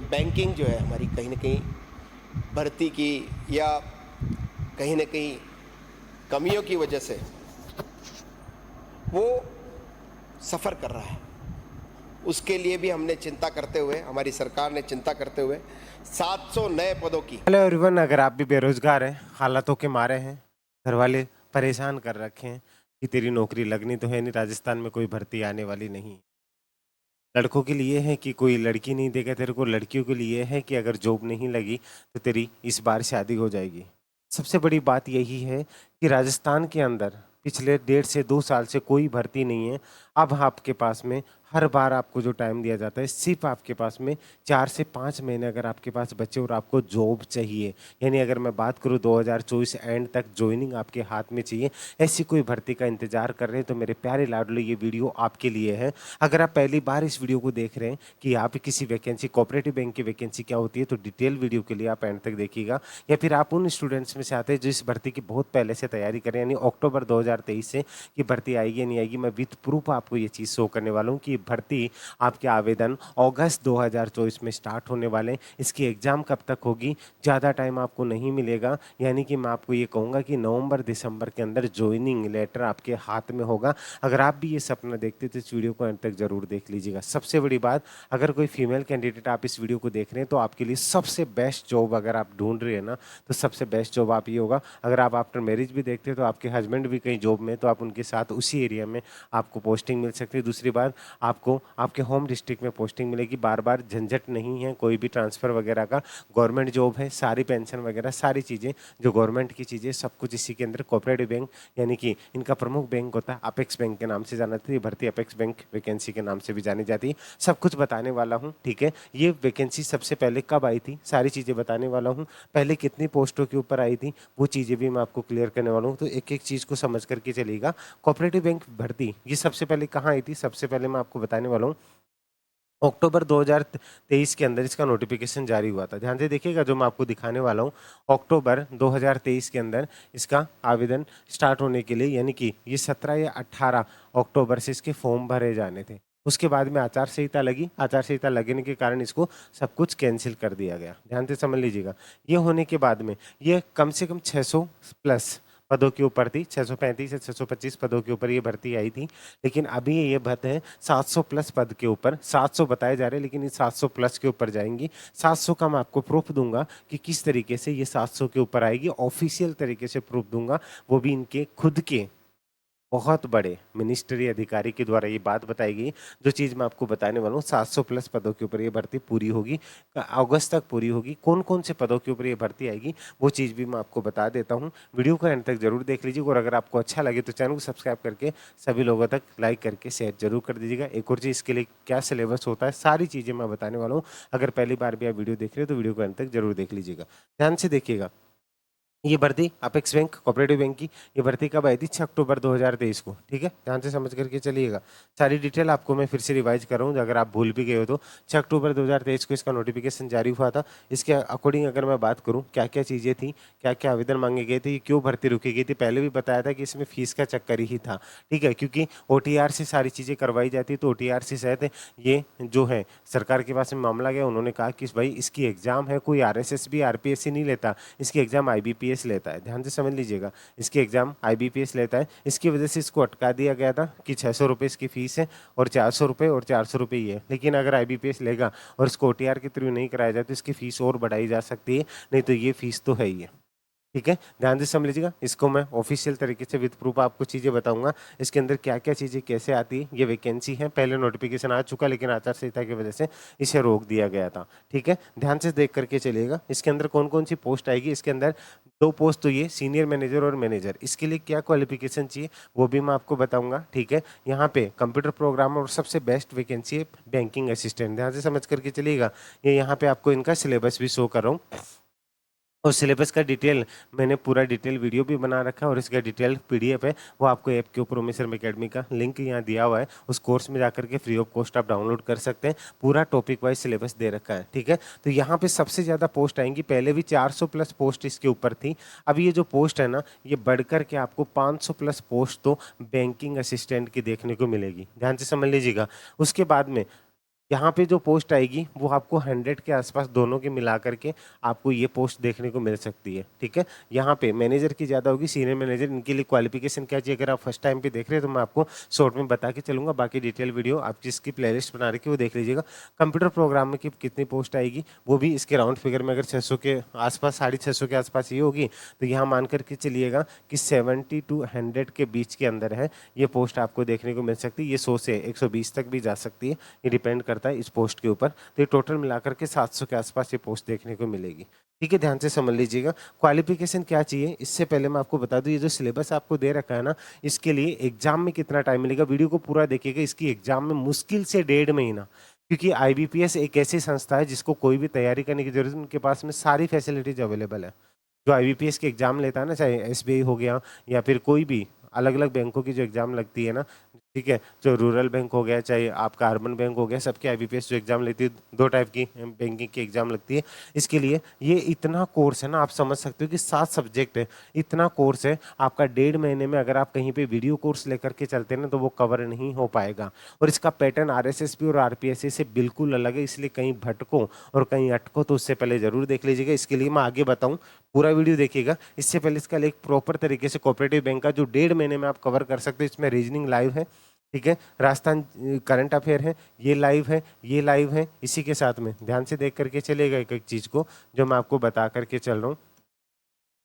Banking जो है हमारी कहीं न कहीं भर्ती की या कहीं न कहीं कमियों की वजह से वो सफ़र कर रहा है। उसके लिए भी हमने चिंता करते हुए, हमारी सरकार ने चिंता करते हुए 700 नए पदों की हेलो एवरीवन, अगर आप भी बेरोजगार हैं, हालातों के मारे हैं, घर वाले परेशान कर रखे हैं कि तेरी नौकरी लगनी तो है नहीं, राजस्थान में कोई भर्ती आने वाली नहीं है। लड़कों के लिए है कि कोई लड़की नहीं देगा तेरे को, लड़कियों के लिए है कि अगर जॉब नहीं लगी तो तेरी इस बार शादी हो जाएगी। सबसे बड़ी बात यही है कि राजस्थान के अंदर पिछले 1.5 से 2 साल से कोई भर्ती नहीं है। अब आपके पास में हर बार आपको जो टाइम दिया जाता है, सिर्फ आपके पास में 4 से 5 महीने अगर आपके पास बचे और आपको जॉब चाहिए, यानी अगर मैं बात करूं 2024 एंड तक ज्वाइनिंग आपके हाथ में चाहिए, ऐसी कोई भर्ती का इंतजार कर रहे हैं तो मेरे प्यारे लाडलो ये वीडियो आपके लिए है। अगर आप पहली बार इस वीडियो को देख रहे हैं कि आप किसी वैकेंसी, कोऑपरेटिव बैंक की वैकेंसी क्या होती है, तो डिटेल वीडियो के लिए आप एंड तक देखिएगा। या फिर आप उन स्टूडेंट्स में से आते हैं जो इस भर्ती की बहुत पहले से तैयारी करें, यानी अक्टूबर 2023 से कि भर्ती आएगी या नहीं आएगी, मैं विथ प्रूफ आपको ये चीज़ शो करने वाला हूँ कि भर्ती आपके आवेदन अगस्त 2024 में स्टार्ट होने वाले हैं। इसकी एग्ज़ाम कब तक होगी, ज़्यादा टाइम आपको नहीं मिलेगा, यानी कि मैं आपको ये कहूँगा कि नवंबर दिसंबर के अंदर ज्वाइनिंग लेटर आपके हाथ में होगा। अगर आप भी ये सपना देखते तो इस वीडियो को अंत तक जरूर देख लीजिएगा। सबसे बड़ी बात, अगर कोई फीमेल कैंडिडेट आप इस वीडियो को देख रहे हैं तो आपके लिए सबसे बेस्ट जॉब अगर आप ढूंढ रहे हैं ना, तो सबसे बेस्ट जॉब आप ये होगा। अगर आप आफ्टर मैरिज भी देखते हैं तो आपके हस्बैंड भी कहीं जॉब में, तो आप उनके साथ उसी एरिया में आपको पोस्टिंग मिल सकती है। दूसरी बात, आपको आपके होम डिस्ट्रिक्ट में पोस्टिंग मिलेगी, बार बार झंझट नहीं है कोई भी ट्रांसफ़र वगैरह का। गवर्नमेंट जॉब है, सारी पेंशन वगैरह सारी चीज़ें जो गवर्नमेंट की चीज़ें सब कुछ इसी के अंदर। कोऑपरेटिव बैंक यानी कि इनका प्रमुख बैंक होता है अपेक्स बैंक के नाम से जाना जाती है, भर्ती अपेक्स बैंक वैकेंसी के नाम से भी जानी जाती है। सब कुछ बताने वाला हूँ, ठीक है। ये वैकेंसी सबसे पहले कब आई थी, सारी चीज़ें बताने वाला हूँ। पहले कितनी पोस्टों के ऊपर आई थी, वो चीज़ें भी मैं आपको क्लियर करने वाला हूँ, तो एक एक चीज़ को समझ करके चलिएगा। कोऑपरेटिव बैंक भर्ती ये सबसे पहले कहाँ आई थी, सबसे पहले मैं आपको बताने वाला हूँ। अक्टूबर 2023 के अंदर इसका नोटिफिकेशन जारी हुआ था। ध्यान से देखिएगा जो मैं आपको दिखाने वाला हूँ। अक्टूबर 2023 के अंदर इसका आवेदन स्टार्ट होने के लिए, यानी कि ये 17 या 18 अक्टूबर से इसके फॉर्म भरे जाने थे। उसके बाद में आचार संहिता लगी, आचार संहिता लगने के कारण इसको सब कुछ कैंसिल कर दिया गया। ध्यान से समझ लीजिएगा। ये होने के बाद में ये कम से कम 600 प्लस पदों के ऊपर थी, 635 से 625 पदों के ऊपर ये भर्ती आई थी। लेकिन अभी ये भर्ती है 700 प्लस पद के ऊपर, 700 बताए जा रहे हैं लेकिन ये 700 प्लस के ऊपर जाएंगी। 700 का मैं आपको प्रूफ दूंगा कि किस तरीके से ये 700 के ऊपर आएगी, ऑफिशियल तरीके से प्रूफ दूंगा, वो भी इनके खुद के बहुत बड़े मिनिस्ट्री अधिकारी के द्वारा ये बात बताई गई। जो चीज़ मैं आपको बताने वाला हूँ, 700 प्लस पदों के ऊपर ये भर्ती पूरी होगी, अगस्त तक पूरी होगी। कौन कौन से पदों के ऊपर ये भर्ती आएगी वो चीज़ भी मैं आपको बता देता हूँ। वीडियो को एंड तक जरूर देख लीजिएगा, और अगर आपको अच्छा लगे तो चैनल को सब्सक्राइब करके सभी लोगों तक लाइक करके शेयर जरूर कर दीजिएगा। एक और चीज़, इसके लिए क्या सिलेबस होता है, सारी चीज़ें मैं बताने वाला हूँ। अगर पहली बार भी आप वीडियो देख रहे हो तो वीडियो को एंड तक जरूर देख लीजिएगा। ध्यान से देखिएगा। ये भर्ती अपेक्स बैंक, कोऑपरेटिव बैंक की ये भर्ती कब आई थी, 6 अक्टूबर 2023 को, ठीक है। ध्यान से समझ करके चलिएगा। सारी डिटेल आपको मैं फिर से रिवाइज कर रहा हूँ अगर आप भूल भी गए हो तो। 6 अक्टूबर 2023 को इसका नोटिफिकेशन जारी हुआ था। इसके अकॉर्डिंग अगर मैं बात करूँ क्या क्या चीज़ें थी, क्या क्या आवेदन मांगे गए थे, क्यों भर्ती रुकी गई थी, पहले भी बताया था कि इसमें फीस का चक्कर ही था, ठीक है। क्योंकि OTR से सारी चीज़ें करवाई जाती है, तो OTR से शायद ये जो है सरकार के पास में मामला गया, उन्होंने कहा कि भाई इसकी एग्ज़ाम है, कोई RSS भी RPSC नहीं लेता, इसकी एग्ज़ाम IBPS लेता है। ध्यान से समझ लीजिएगा, इसकी एग्ज़ाम IBPS लेता है। इसकी वजह से इसको अटका दिया गया था कि 600 रुपये इसकी फ़ीस है और 400 रुपये और 400 रुपये ही है। लेकिन अगर IBPS लेगा और इसको OTR के थ्रू नहीं कराया जाए तो इसकी फ़ीस और बढ़ाई जा सकती है, नहीं तो ये फ़ीस तो है ही है, ठीक है। ध्यान से समझ लीजिएगा। इसको मैं ऑफिशियल तरीके से विद प्रूफ आपको चीज़ें बताऊंगा, इसके अंदर क्या क्या चीज़ें कैसे आती है। ये वैकेंसी है, पहले नोटिफिकेशन आ चुका लेकिन आचार संहिता की वजह से इसे रोक दिया गया था, ठीक है। ध्यान से देख करके चलिएगा। इसके अंदर कौन कौन सी पोस्ट आएगी, इसके अंदर 2 पोस्ट तो ये सीनियर मैनेजर और मैनेजर, इसके लिए क्या क्वालिफिकेशन चाहिए वो भी मैं आपको बताऊंगा, ठीक है। यहाँ पे कंप्यूटर प्रोग्रामर और सबसे बेस्ट वैकेंसी है बैंकिंग असिस्टेंट। ध्यान से समझ करके चलिएगा। ये यहाँ पे आपको इनका सिलेबस भी शो कर रहा हूँ, और सिलेबस का डिटेल मैंने पूरा डिटेल वीडियो भी बना रखा है, और इसका डिटेल PDF है, वो आपको ऐप के ऊपर उमेश शर्मा अकेडमी का लिंक यहाँ दिया हुआ है, उस कोर्स में जाकर के फ्री ऑफ कॉस्ट आप डाउनलोड कर सकते हैं। पूरा टॉपिक वाइज सिलेबस दे रखा है, ठीक है। तो यहाँ पे सबसे ज़्यादा पोस्ट आएंगी, पहले भी 400 प्लस पोस्ट इसके ऊपर थी। अब ये जो पोस्ट है ना, ये बढ़कर के आपको 500 प्लस पोस्ट तो बैंकिंग असिस्टेंट की देखने को मिलेगी। ध्यान से समझ लीजिएगा। उसके बाद में यहाँ पे जो पोस्ट आएगी वो आपको 100 के आसपास दोनों के मिला करके आपको ये पोस्ट देखने को मिल सकती है, ठीक है। यहाँ पे मैनेजर की ज़्यादा होगी, सीनियर मैनेजर, इनके लिए क्वालिफिकेशन क्या चाहिए, अगर आप फर्स्ट टाइम पे देख रहे हैं तो मैं आपको शॉर्ट में बता के चलूँगा, बाकी डिटेल वीडियो आप जिसकी प्लेलिस्ट बना रखी है वो देख लीजिएगा। कंप्यूटर प्रोग्राम में कितनी पोस्ट आएगी वो भी इसके राउंड फिगर में अगर 600 के आसपास, 650 के आसपास ये होगी तो यहाँ मान करके चलिएगा कि 70 to 100 के बीच के अंदर है ये पोस्ट आपको देखने को मिल सकती है। ये 100 से 120 तक भी जा सकती है, ये डिपेंड करता है इस पोस्ट के ऊपर। तो ये टोटल मिलाकर के 700 के आसपास ये पोस्ट देखने को मिलेगी, ठीक है। ध्यान से समझ लीजिएगा क्वालिफिकेशन क्या चाहिए। इससे पहले मैं आपको बता दूं, ये जो सिलेबस आपको दे रखा है ना, इसके लिए एग्जाम में कितना टाइम मिलेगा, वीडियो को पूरा देखिएगा। इसकी एग्जाम में मुश्किल से 1.5 महीना, क्योंकि IBPS एक ऐसी संस्था है जिसको कोई भी तैयारी करने की जरूरत नहीं, उनके पास में सारी फैसिलिटीज अवेलेबल है। जो IBPS के एग्जाम लेता है ना, चाहे SBI हो गया या फिर कोई भी अलग अलग बैंकों की जो एग्जाम लगती है ना, ठीक है, जो रूरल बैंक हो गया, चाहे आपका अर्बन बैंक हो गया, सबके IBPS जो एग्जाम लेती है, 2 टाइप की बैंकिंग की एग्जाम लगती है। इसके लिए ये इतना कोर्स है ना, आप समझ सकते हो कि 7 सब्जेक्ट है, इतना कोर्स है, आपका 1.5 महीने में अगर आप कहीं पे वीडियो कोर्स लेकर के चलते हैं ना तो वो कवर नहीं हो पाएगा। और इसका पैटर्न RSSB और RPSC से बिल्कुल अलग है, इसलिए कहीं भटको और कहीं अटको तो उससे पहले जरूर देख लीजिएगा। इसके लिए मैं आगे बताऊँ, पूरा वीडियो देखिएगा। इससे पहले इसका एक प्रॉपर तरीके से कोऑपरेटिव बैंक का जो 1.5 महीने में आप कवर कर सकते हो, इसमें रीजनिंग लाइव है, ठीक है, राजस्थान करंट अफेयर है, ये लाइव है, ये लाइव है। इसी के साथ में ध्यान से देख करके चलेगा एक एक चीज़ को जो मैं आपको बता करके चल रहा हूँ।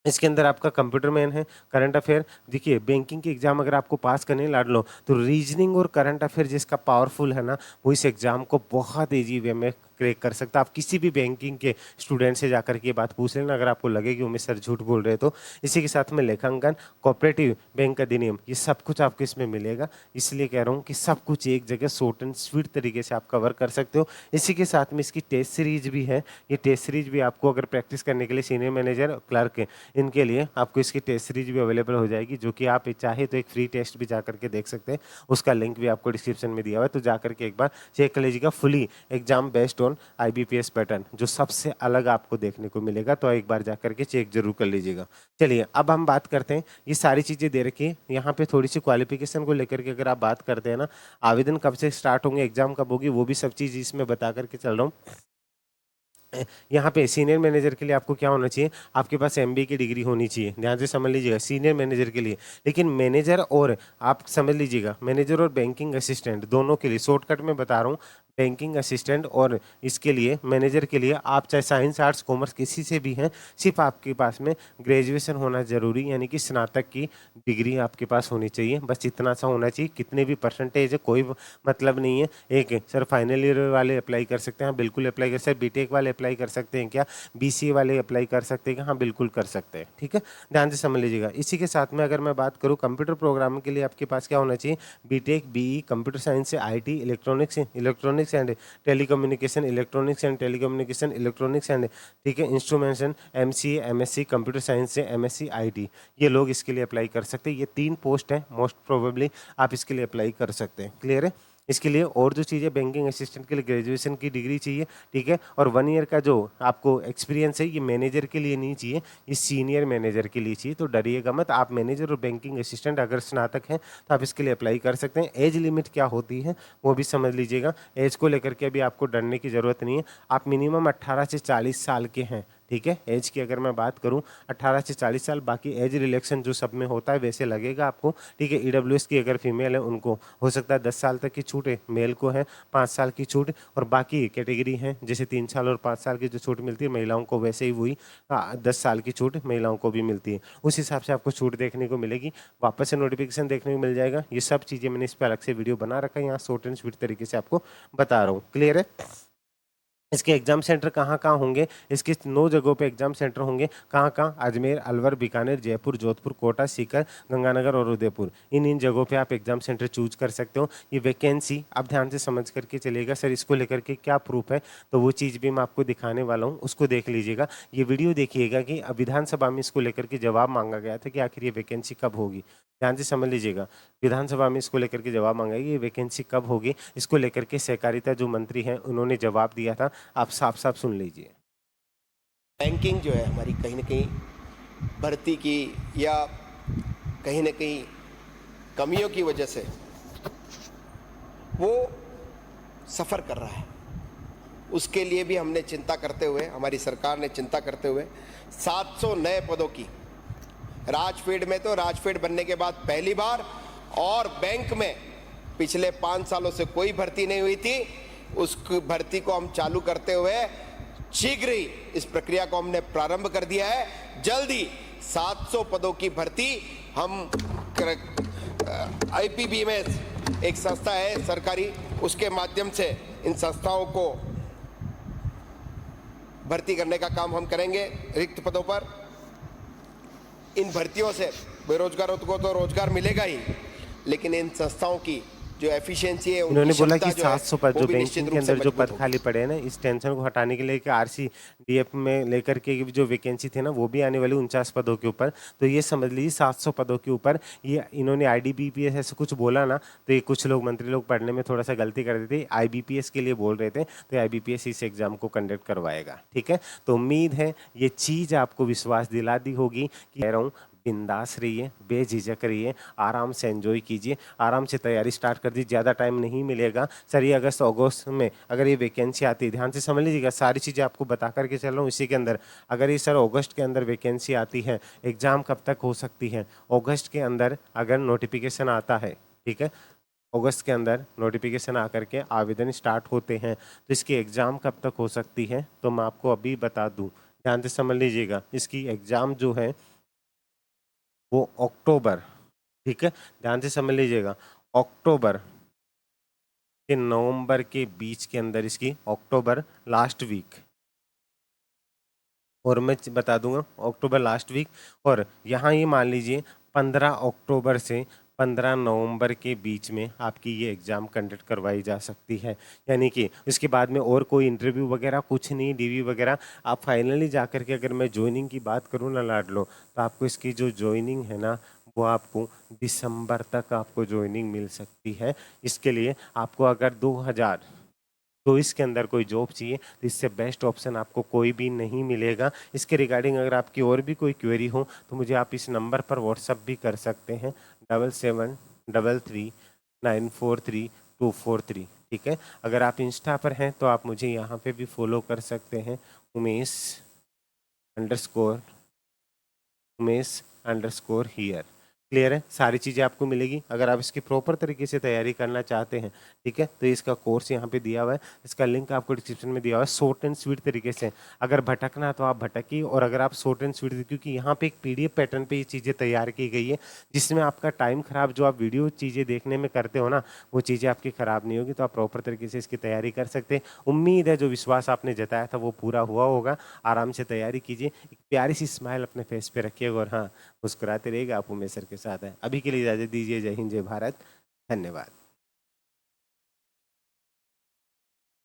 इसके अंदर आपका कंप्यूटर मैन है, करंट अफेयर। देखिए बैंकिंग की एग्जाम अगर आपको पास करने लाड लो तो रीजनिंग और करंट अफेयर जिसका पावरफुल है ना, वो इस एग्जाम को बहुत ईजी वे में क्रैक कर सकता है। आप किसी भी बैंकिंग के स्टूडेंट से जाकर के बात पूछ लेना, अगर आपको लगे कि उमेश सर झूठ बोल रहे तो। इसी के साथ में लेखांकन, कोऑपरेटिव बैंक अधिनियम, ये सब कुछ आपको इसमें मिलेगा। इसलिए कह रहा हूँ कि सब कुछ एक जगह शॉर्ट एंड स्वीट तरीके से आप कवर कर सकते हो। इसी के साथ में इसकी टेस्ट सीरीज भी है। ये टेस्ट सीरीज भी आपको अगर प्रैक्टिस करने के लिए सीनियर मैनेजर, क्लर्क, इनके लिए आपको इसकी टेस्ट सीरीज भी अवेलेबल हो जाएगी, जो कि आप चाहे तो एक फ्री टेस्ट भी जा करके देख सकते हैं। उसका लिंक भी आपको डिस्क्रिप्शन में दिया हुआ है, तो जा करके एक बार चेक कर लीजिएगा। Fully exam based on IBPS pattern, जो सबसे अलग आपको देखने को मिलेगा, तो एक बार जा करके चेक जरूर कर लीजिएगा। चलिए अब हम बात करते हैं, ये सारी चीज़ें दे रखी है। यहाँ पे थोड़ी सी क्वालिफिकेशन को लेकर के अगर आप बात करते हैं ना, आवेदन कब से स्टार्ट होंगे, एग्जाम कब होगी, वो भी सब चीज़ इसमें बता करके चल रहा हूँ। यहाँ पे सीनियर मैनेजर के लिए आपको क्या होना चाहिए, आपके पास MBA की डिग्री होनी चाहिए। ध्यान से समझ लीजिएगा सीनियर मैनेजर के लिए। लेकिन मैनेजर और आप समझ लीजिएगा मैनेजर और बैंकिंग असिस्टेंट दोनों के लिए, शॉर्टकट में बता रहा हूँ, बैंकिंग असिस्टेंट और इसके लिए मैनेजर के लिए आप चाहे साइंस, आर्ट्स, कॉमर्स किसी से भी हैं, सिर्फ आपके पास में ग्रेजुएशन होना जरूरी, यानी कि स्नातक की डिग्री आपके पास होनी चाहिए। बस इतना सा होना चाहिए। कितने भी परसेंटेज है कोई मतलब नहीं है। एक सर फाइनल ईयर वाले अप्लाई कर सकते हैं, हाँ बिल्कुल अप्लाई कर सकते हैं। BTech वाले अप्लाई कर सकते हैं क्या, BCA वाले अप्लाई कर सकते हैं क्या, हाँ बिल्कुल कर सकते हैं, ठीक है। ध्यान से समझ लीजिएगा। इसी के साथ में अगर मैं बात करूँ कंप्यूटर प्रोग्रामिंग के लिए आपके पास क्या होना चाहिए, BTech, BE, कंप्यूटर साइंस से IT, electronics and telecommunication, electronics and telecommunication, electronics and, ठीक है, instrumentation, MCA, MSc computer science से, MSc IT, ये लोग इसके लिए अप्लाई कर सकते हैं। ये 3 पोस्ट है, मोस्ट प्रोबेबली आप इसके लिए अप्लाई कर सकते हैं। क्लियर है। इसके लिए और जो चीज़ें, बैंकिंग असिस्टेंट के लिए ग्रेजुएशन की डिग्री चाहिए, ठीक है, और 1 ईयर का जो आपको एक्सपीरियंस है, ये मैनेजर के लिए नहीं चाहिए, ये सीनियर मैनेजर के लिए चाहिए। तो डरिएगा मत, आप मैनेजर और बैंकिंग असिस्टेंट अगर स्नातक हैं तो आप इसके लिए अप्लाई कर सकते हैं। एज लिमिट क्या होती है वो भी समझ लीजिएगा। एज को लेकर के अभी आपको डरने की ज़रूरत नहीं है। आप मिनिमम 18 से 40 साल के हैं, ठीक है। एज की अगर मैं बात करूं 18 से 40 साल, बाकी एज रिलेक्शन जो सब में होता है वैसे लगेगा आपको, ठीक है। EWS की अगर फीमेल है उनको हो सकता है 10 साल तक की छूट है, मेल को है 5 साल की छूट, और बाकी कैटेगरी हैं जैसे 3 साल और 5 साल की जो छूट मिलती है महिलाओं को, वैसे ही वही 10 साल की छूट महिलाओं को भी मिलती है। उस हिसाब से आपको छूट देखने को मिलेगी, वापस से नोटिफिकेशन देखने को मिल जाएगा। ये सब चीज़ें मैंने इस पर अलग से वीडियो बना रखा है, यहाँ शॉर्ट एंड स्वीट तरीके से आपको बता रहा हूँ। क्लियर है। इसके एग्जाम सेंटर कहाँ कहाँ होंगे, इसके 9 जगहों पे एग्जाम सेंटर होंगे। कहाँ कहाँ, अजमेर, अलवर, बीकानेर, जयपुर, जोधपुर, कोटा, सीकर, गंगानगर और उदयपुर। इन जगहों पे आप एग्जाम सेंटर चूज कर सकते हो। ये वैकेंसी आप ध्यान से समझ करके चलिएगा। सर इसको लेकर के क्या प्रूफ है, तो वो चीज़ भी मैं आपको दिखाने वाला हूँ, उसको देख लीजिएगा। ये वीडियो देखिएगा कि विधानसभा में इसको लेकर के जवाब मांगा गया था कि आखिर ये वैकेंसी कब होगी। ध्यान से समझ लीजिएगा, विधानसभा में इसको लेकर के जवाब मांगा ये वैकेंसी कब होगी, इसको लेकर के सहकारिता जो मंत्री हैं उन्होंने जवाब दिया था। आप साफ साफ सुन लीजिए। बैंकिंग जो है हमारी कहीं ना कहीं भर्ती की या कहीं ना कहीं कमियों की वजह से वो सफ़र कर रहा है। उसके लिए भी हमने चिंता करते हुए, हमारी सरकार ने चिंता करते हुए 700 नए पदों की, राजफेड में तो राजफेड बनने के बाद पहली बार, और बैंक में पिछले 5 सालों से कोई भर्ती नहीं हुई थी, उस भर्ती को हम चालू करते हुए शीघ्र ही इस प्रक्रिया को हमने प्रारंभ कर दिया है। जल्दी 700 पदों की भर्ती हम IPBMS एक संस्था है सरकारी, उसके माध्यम से इन संस्थाओं को भर्ती करने का काम हम करेंगे। रिक्त पदों पर इन भर्तियों से बेरोजगारों को तो रोजगार मिलेगा ही, लेकिन इन संस्थाओं की जो एफिशिएंसी है, इन्होंने बोला कि क्षमता जो है, 700 पद वो जो भी निश्चित बैंकिंग के रूप से अंदर जो मजबूत पद होगी। खाली पड़े हैं ना, इस टेंशन को हटाने के लिए कि RCDF में लेकर के जो वैकेंसी थे ना, वो भी आने वाली 49 पदों के ऊपर। तो ये समझ लीजिए 700 पदों के ऊपर ये इन्होंने IDBPS ऐसे कुछ बोला ना, तो ये कुछ लोग मंत्री लोग पढ़ने में थोड़ा सा गलती कर देते, IBPS के लिए बोल रहे थे, तो IBPS इस एग्जाम को कंडक्ट करवाएगा। ठीक है, तो उम्मीद है ये चीज़ आपको विश्वास दिला दी होगी कि कह रहा हूँ, बिंदास रहिए, बेझिझक रहिए, आराम से एंजॉय कीजिए, आराम से तैयारी स्टार्ट कर दी, ज़्यादा टाइम नहीं मिलेगा सर। ये अगस्त अगस्त में अगर ये वैकेंसी आती है, ध्यान से समझ लीजिएगा, सारी चीज़ें आपको बता करके चल रहा हूँ इसी के अंदर। अगर ये सर अगस्त के अंदर वैकेंसी आती है, एग्ज़ाम कब तक हो सकती है? अगस्त के अंदर अगर नोटिफिकेशन आता है, ठीक है, अगस्त के अंदर नोटिफिकेशन आकर के आवेदन स्टार्ट होते हैं, तो इसकी एग्ज़ाम कब तक हो सकती है तो मैं आपको अभी बता दूँ, ध्यान से समझ लीजिएगा। इसकी एग्ज़ाम जो है वो अक्टूबर, ठीक है, ध्यान से समझ लीजिएगा, अक्टूबर के नवंबर के बीच के अंदर इसकी, अक्टूबर लास्ट वीक, और मैं बता दूंगा अक्टूबर लास्ट वीक, और यहाँ ये मान लीजिए 15 अक्टूबर से 15 नवंबर के बीच में आपकी ये एग्ज़ाम कंडक्ट करवाई जा सकती है। यानी कि इसके बाद में और कोई इंटरव्यू वगैरह कुछ नहीं, DV वगैरह। आप फाइनली जा कर के, अगर मैं ज्वाइनिंग की बात करूँ ना लाडलो, तो आपको इसकी जो ज्वाइनिंग है ना, वो आपको दिसंबर तक आपको ज्वाइनिंग मिल सकती है। इसके लिए आपको अगर 2024 के अंदर कोई जॉब चाहिए तो इससे बेस्ट ऑप्शन आपको कोई भी नहीं मिलेगा। इसके रिगार्डिंग अगर आपकी और भी कोई क्वेरी हो तो मुझे आप इस नंबर पर व्हाट्सअप भी कर सकते हैं, 7733943243। ठीक है, अगर आप इंस्टा पर हैं तो आप मुझे यहाँ पे भी फॉलो कर सकते हैं, उमेश_हियर। क्लियर है, सारी चीज़ें आपको मिलेगी। अगर आप इसकी प्रॉपर तरीके से तैयारी करना चाहते हैं, ठीक है, तो इसका कोर्स यहाँ पे दिया हुआ है, इसका लिंक आपको डिस्क्रिप्शन में दिया हुआ है। शॉर्ट एंड स्वीट तरीके से अगर भटकना है तो आप भटकिए, और अगर आप शॉर्ट एंड स्वीट, क्योंकि यहाँ पे एक PDF पैटर्न पे ये चीज़ें तैयार की गई है, जिसमें आपका टाइम खराब, जो आप वीडियो चीज़ें देखने में करते हो ना, वो चीज़ें आपकी खराब नहीं होगी। तो आप प्रॉपर तरीके से इसकी तैयारी कर सकते हैं। उम्मीद है जो विश्वास आपने जताया था वो पूरा हुआ होगा। आराम से तैयारी कीजिए, एक प्यारी सी स्माइल अपने फेस पे रखिएगा, और हाँ, मुस्कुराते रहिएगा। आप उमेश सर के साथ हैं। अभी के लिए इजाज़त दीजिए। जय हिंद, जय भारत, धन्यवाद।